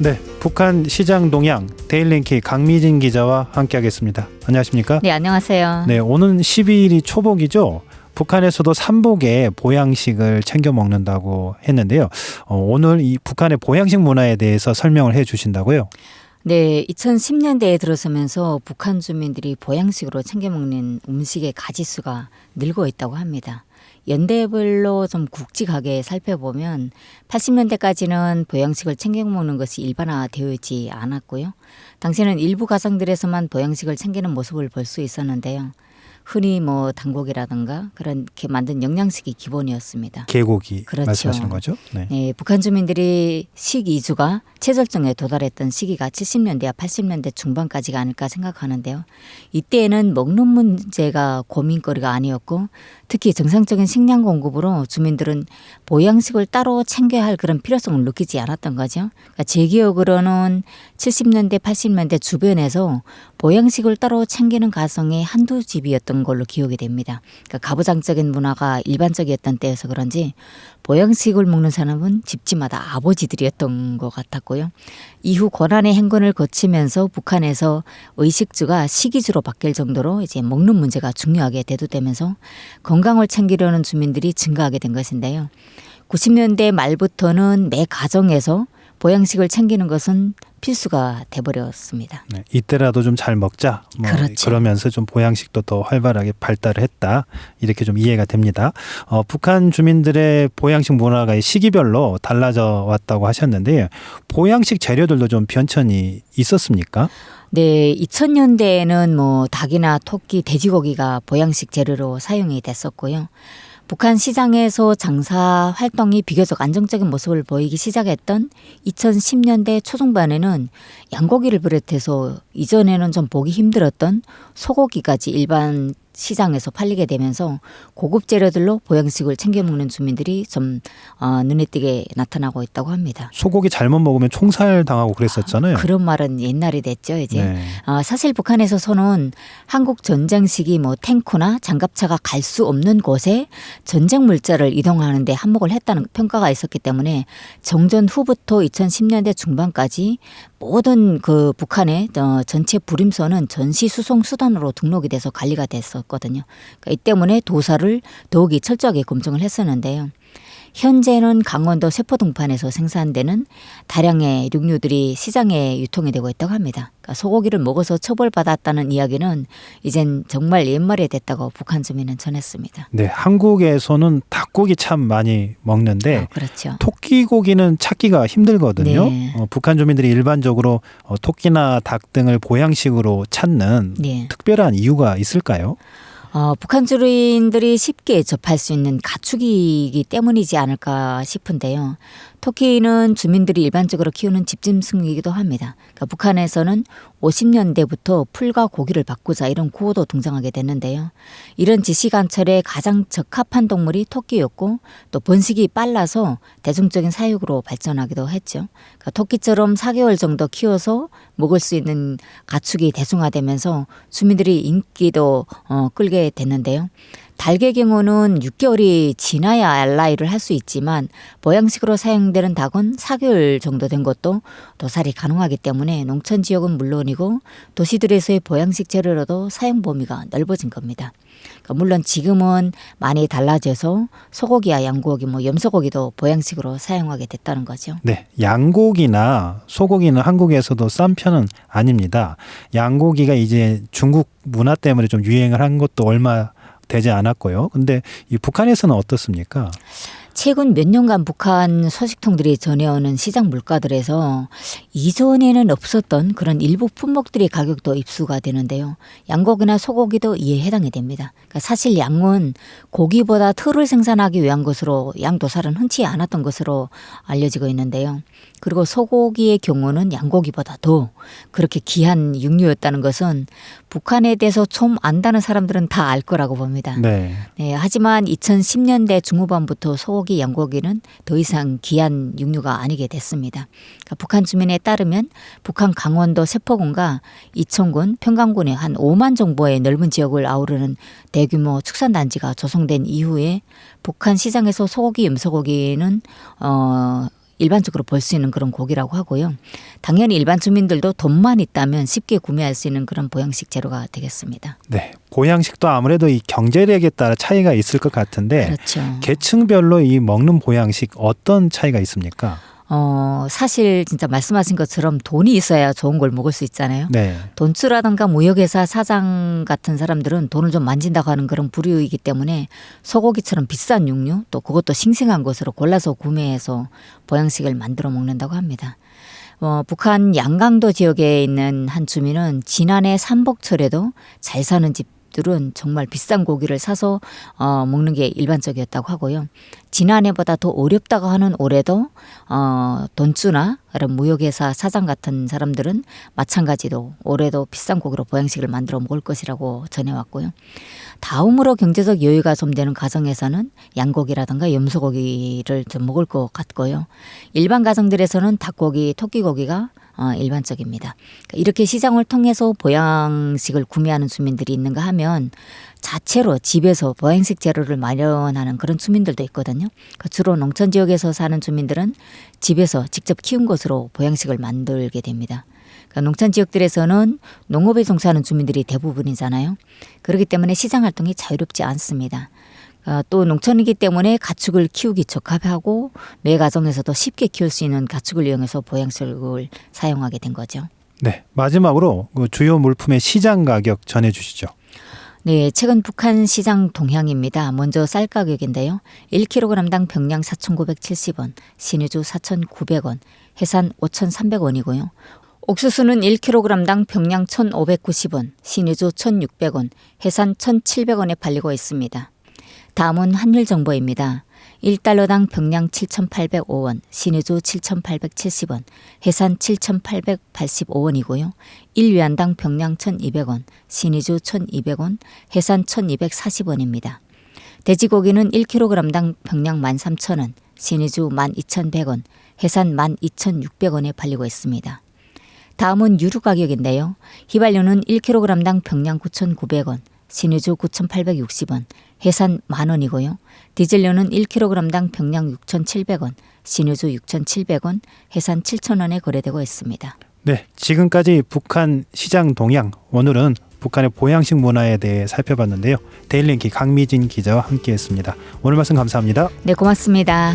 네, 북한 시장 동향 데일리인키 강미진 기자와 함께하겠습니다. 안녕하십니까? 네, 안녕하세요. 네, 오는 12일이 초복이죠. 북한에서도 삼복에 보양식을 챙겨 먹는다고 했는데요. 오늘 이 북한의 보양식 문화에 대해서 설명을 해주신다고요? 네, 2010년대에 들어서면서 북한 주민들이 보양식으로 챙겨 먹는 음식의 가짓수가 늘고 있다고 합니다. 연대별로 좀 굵직하게 살펴보면 80년대까지는 보양식을 챙겨 먹는 것이 일반화되어 있지 않았고요. 당시에는 일부 가정들에서만 보양식을 챙기는 모습을 볼 수 있었는데요. 흔히 단고기라든가 그렇게 만든 영양식이 기본이었습니다. 개고기 그렇죠. 말씀하시는 거죠? 네. 네, 북한 주민들이 식이주가 최절정에 도달했던 시기가 70년대와 80년대 중반까지가 아닐까 생각하는데요. 이때에는 먹는 문제가 고민거리가 아니었고 특히 정상적인 식량 공급으로 주민들은 보양식을 따로 챙겨야 할 그런 필요성을 느끼지 않았던 거죠. 그러니까 제 기억으로는 70년대, 80년대 주변에서 보양식을 따로 챙기는 가정이 한두 집이었던 걸로 기억이 됩니다. 그러니까 가부장적인 문화가 일반적이었던 때여서 그런지 보양식을 먹는 사람은 집집마다 아버지들이었던 것 같았고요. 이후 고난의 행군을 거치면서 북한에서 의식주가 식이주로 바뀔 정도로 이제 먹는 문제가 중요하게 대두되면서 건강을 챙기려는 주민들이 증가하게 된 것인데요. 90년대 말부터는 매 가정에서 보양식을 챙기는 것은 필수가 돼버렸습니다. 네, 이때라도 좀 잘 먹자. 그렇죠. 그러면서 좀 보양식도 더 활발하게 발달을 했다. 이렇게 좀 이해가 됩니다. 북한 주민들의 보양식 문화가 시기별로 달라져 왔다고 하셨는데 보양식 재료들도 좀 변천이 있었습니까? 네, 2000년대에는 닭이나 토끼, 돼지고기가 보양식 재료로 사용이 됐었고요. 북한 시장에서 장사 활동이 비교적 안정적인 모습을 보이기 시작했던 2010년대 초중반에는 양고기를 비롯해서 이전에는 좀 보기 힘들었던 소고기까지 일반 시장에서 팔리게 되면서 고급 재료들로 보양식을 챙겨 먹는 주민들이 좀 눈에 띄게 나타나고 있다고 합니다. 소고기 잘못 먹으면 총살 당하고 그랬었잖아요. 그런 말은 옛날이 됐죠, 이제. 네. 사실 북한에서는 한국 전쟁 시기 탱크나 장갑차가 갈 수 없는 곳에 전쟁 물자를 이동하는데 한몫을 했다는 평가가 있었기 때문에 정전 후부터 2010년대 중반까지 모든 그 북한의 전체 부림선은 전시 수송 수단으로 등록이 돼서 관리가 됐었거든요. 그러니까 이 때문에 도사를 더욱이 철저하게 검증을 했었는데요. 현재는 강원도 세포동판에서 생산되는 다량의 육류들이 시장에 유통이 되고 있다고 합니다. 그러니까 소고기를 먹어서 처벌받았다는 이야기는 이젠 정말 옛말이 됐다고 북한 주민은 전했습니다. 네, 한국에서는 닭고기 참 많이 먹는데 그렇죠. 토끼고기는 찾기가 힘들거든요. 네. 북한 주민들이 일반적으로 토끼나 닭 등을 보양식으로 찾는 네. 특별한 이유가 있을까요? 북한 주민들이 쉽게 접할 수 있는 가축이기 때문이지 않을까 싶은데요. 토끼는 주민들이 일반적으로 키우는 집짐승이기도 합니다. 그러니까 북한에서는 50년대부터 풀과 고기를 바꾸자 이런 구호도 등장하게 됐는데요. 이런 지시관철에 가장 적합한 동물이 토끼였고 또 번식이 빨라서 대중적인 사육으로 발전하기도 했죠. 그러니까 토끼처럼 4개월 정도 키워서 먹을 수 있는 가축이 대중화되면서 주민들이 인기도 끌게 됐는데요. 닭의 경우는 6개월이 지나야 알라이를 할 수 있지만 보양식으로 사용되는 닭은 4개월 정도 된 것도 도살이 가능하기 때문에 농촌 지역은 물론이고 도시들에서의 보양식 재료로도 사용 범위가 넓어진 겁니다. 그러니까 물론 지금은 많이 달라져서 소고기와 양고기, 염소고기도 보양식으로 사용하게 됐다는 거죠. 네, 양고기나 소고기는 한국에서도 싼 편은 아닙니다. 양고기가 이제 중국 문화 때문에 좀 유행을 한 것도 얼마 되지 않았고요. 근데 이 북한에서는 어떻습니까? 최근 몇 년간 북한 소식통들이 전해오는 시장 물가들에서 이전에는 없었던 그런 일부 품목들의 가격도 입수가 되는데요. 양고기나 소고기도 이에 해당이 됩니다. 그러니까 사실 양은 고기보다 털을 생산하기 위한 것으로 양도살은 흔치 않았던 것으로 알려지고 있는데요. 그리고 소고기의 경우는 양고기보다 더 그렇게 귀한 육류였다는 것은 북한에 대해서 좀 안다는 사람들은 다 알 거라고 봅니다. 네. 네, 하지만 2010년대 중후반부터 소고기, 양고기는 더 이상 귀한 육류가 아니게 됐습니다. 그러니까 북한 주민에 따르면 북한 강원도 세포군과 이천군, 평강군의 한 5만 정도의 넓은 지역을 아우르는 대규모 축산단지가 조성된 이후에 북한 시장에서 소고기, 염소고기는 일반적으로 볼 수 있는 그런 고기라고 하고요. 당연히 일반 주민들도 돈만 있다면 쉽게 구매할 수 있는 그런 보양식 재료가 되겠습니다. 네, 보양식도 아무래도 이 경제력에 따라 차이가 있을 것 같은데 그렇죠. 계층별로 이 먹는 보양식 어떤 차이가 있습니까? 사실 진짜 말씀하신 것처럼 돈이 있어야 좋은 걸 먹을 수 있잖아요. 네, 돈주라든가 무역회사 사장 같은 사람들은 돈을 좀 만진다고 하는 그런 부류이기 때문에 소고기처럼 비싼 육류 또 그것도 싱싱한 것으로 골라서 구매해서 보양식을 만들어 먹는다고 합니다. 북한 양강도 지역에 있는 한 주민은 지난해 삼복철에도 잘 사는 집들은 정말 비싼 고기를 사서 먹는 게 일반적이었다고 하고요. 지난해보다 더 어렵다고 하는 올해도 돈주나 그런 무역회사 사장 같은 사람들은 마찬가지로 올해도 비싼 고기로 보양식을 만들어 먹을 것이라고 전해왔고요. 다음으로 경제적 여유가 좀 되는 가정에서는 양고기라든가 염소고기를 좀 먹을 것 같고요. 일반 가정들에서는 닭고기, 토끼고기가 일반적입니다. 이렇게 시장을 통해서 보양식을 구매하는 주민들이 있는가 하면 자체로 집에서 보양식 재료를 마련하는 그런 주민들도 있거든요. 주로 농촌 지역에서 사는 주민들은 집에서 직접 키운 것으로 보양식을 만들게 됩니다. 농촌 지역들에서는 농업에 종사하는 주민들이 대부분이잖아요. 그렇기 때문에 시장 활동이 자유롭지 않습니다. 또 농촌이기 때문에 가축을 키우기 적합하고 매 가정에서도 쉽게 키울 수 있는 가축을 이용해서 보양식을 사용하게 된 거죠. 네, 마지막으로 그 주요 물품의 시장 가격 전해주시죠. 네, 최근 북한 시장 동향입니다. 먼저 쌀 가격인데요. 1kg당 평양 4,970원, 신의주 4,900원, 해산 5,300원이고요. 옥수수는 1kg당 평양 1,590원, 신의주 1,600원, 해산 1,700원에 팔리고 있습니다. 다음은 환율 정보입니다. 1달러당 평양 7,805원, 신의주 7,870원, 해산 7,885원이고요. 1위안당 평양 1,200원, 신의주 1,200원, 해산 1,240원입니다. 돼지고기는 1kg당 평양 13,000원, 신의주 12,100원, 해산 12,600원에 팔리고 있습니다. 다음은 유류 가격인데요. 휘발유는 1kg당 평양 9,900원, 신의주 9,860원, 해산 만원이고요. 디젤료는 1kg당 평양 6,700원, 신의주 6,700원, 해산 7,000원에 거래되고 있습니다. 네, 지금까지 북한 시장 동향, 오늘은 북한의 보양식 문화에 대해 살펴봤는데요. 데일리인기 강미진 기자와 함께했습니다. 오늘 말씀 감사합니다. 네, 고맙습니다.